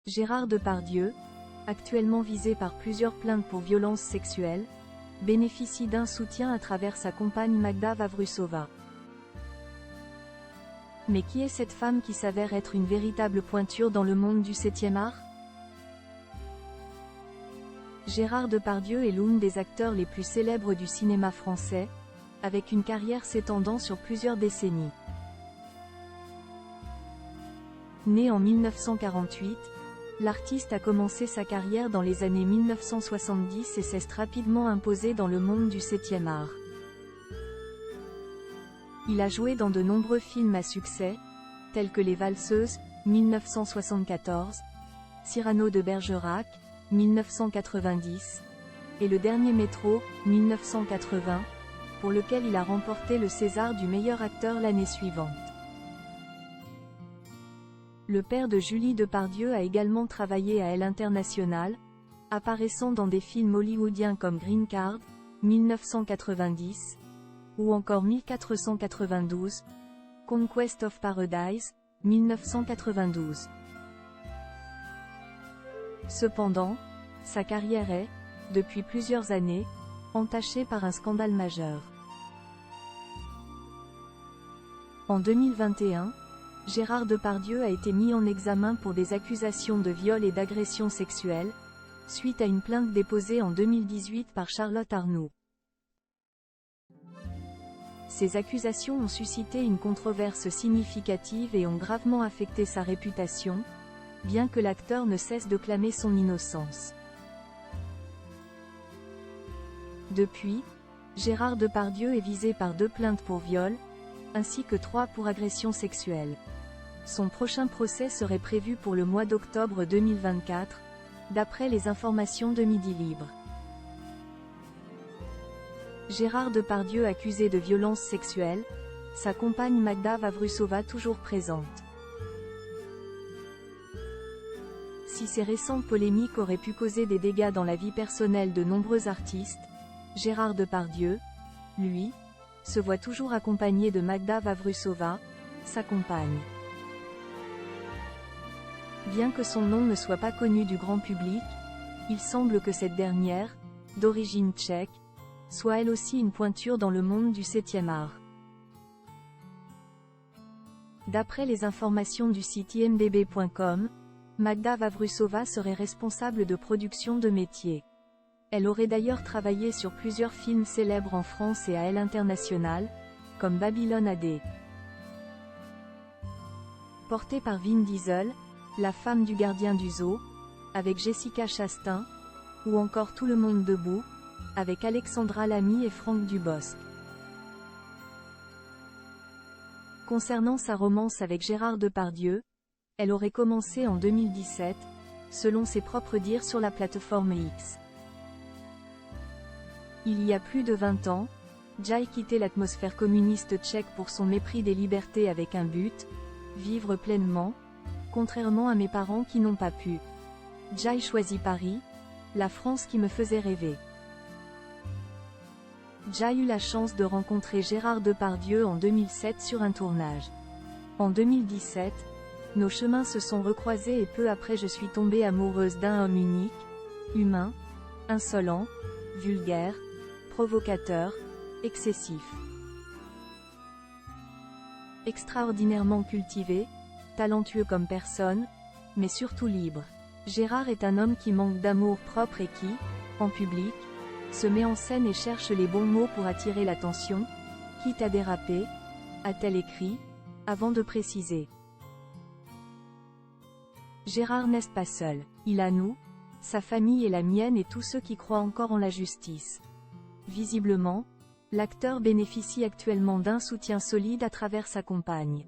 Gérard Depardieu, actuellement visé par plusieurs plaintes pour violences sexuelles, bénéficie d'un soutien à travers sa compagne Magda Vavrusova. Mais qui est cette femme qui s'avère être une véritable pointure dans le monde du 7e art? Gérard Depardieu est l'un des acteurs les plus célèbres du cinéma français, avec une carrière s'étendant sur plusieurs décennies. Né en 1948, l'artiste a commencé sa carrière dans les années 1970 et s'est rapidement imposé dans le monde du 7e art. Il a joué dans de nombreux films à succès, tels que Les Valseuses, 1974, Cyrano de Bergerac, 1990, et Le Dernier Métro, 1980, pour lequel il a remporté le César du meilleur acteur l'année suivante. Le père de Julie Depardieu a également travaillé à Elle International, apparaissant dans des films hollywoodiens comme Green Card, 1990, ou encore 1492, Conquest of Paradise, 1992. Cependant, sa carrière est, depuis plusieurs années, entachée par un scandale majeur. En 2021, Gérard Depardieu a été mis en examen pour des accusations de viol et d'agression sexuelle, suite à une plainte déposée en 2018 par Charlotte Arnoult. Ces accusations ont suscité une controverse significative et ont gravement affecté sa réputation, bien que l'acteur ne cesse de clamer son innocence. Depuis, Gérard Depardieu est visé par 2 plaintes pour viol, ainsi que 3 pour agression sexuelle. Son prochain procès serait prévu pour le mois d'octobre 2024, d'après les informations de Midi Libre. Gérard Depardieu accusé de violences sexuelles, sa compagne Magda Vavrusova toujours présente. Si ces récentes polémiques auraient pu causer des dégâts dans la vie personnelle de nombreux artistes, Gérard Depardieu, lui, se voit toujours accompagné de Magda Vavrusova, sa compagne. Bien que son nom ne soit pas connu du grand public, il semble que cette dernière, d'origine tchèque, soit elle aussi une pointure dans le monde du 7e art. D'après les informations du site imdb.com, Magda Vavrusova serait responsable de production de métier. Elle aurait d'ailleurs travaillé sur plusieurs films célèbres en France et à Elle International, comme Babylone AD. Portée par Vin Diesel, La femme du gardien du zoo, avec Jessica Chastain, ou encore Tout le monde debout, avec Alexandra Lamy et Franck Dubosc. Concernant sa romance avec Gérard Depardieu, elle aurait commencé en 2017, selon ses propres dires sur la plateforme X. Il y a plus de 20 ans, Jai quittait l'atmosphère communiste tchèque pour son mépris des libertés avec un but, vivre pleinement, contrairement à mes parents qui n'ont pas pu. Jai choisit Paris, la France qui me faisait rêver. Jai eut la chance de rencontrer Gérard Depardieu en 2007 sur un tournage. En 2017, nos chemins se sont recroisés et peu après je suis tombée amoureuse d'un homme unique, humain, insolent, vulgaire, provocateur, excessif. Extraordinairement cultivé, talentueux comme personne, mais surtout libre. Gérard est un homme qui manque d'amour propre et qui, en public, se met en scène et cherche les bons mots pour attirer l'attention, quitte à déraper, a-t-elle écrit, avant de préciser. Gérard n'est pas seul, il a nous, sa famille et la mienne et tous ceux qui croient encore en la justice. Visiblement, l'acteur bénéficie actuellement d'un soutien solide à travers sa compagne.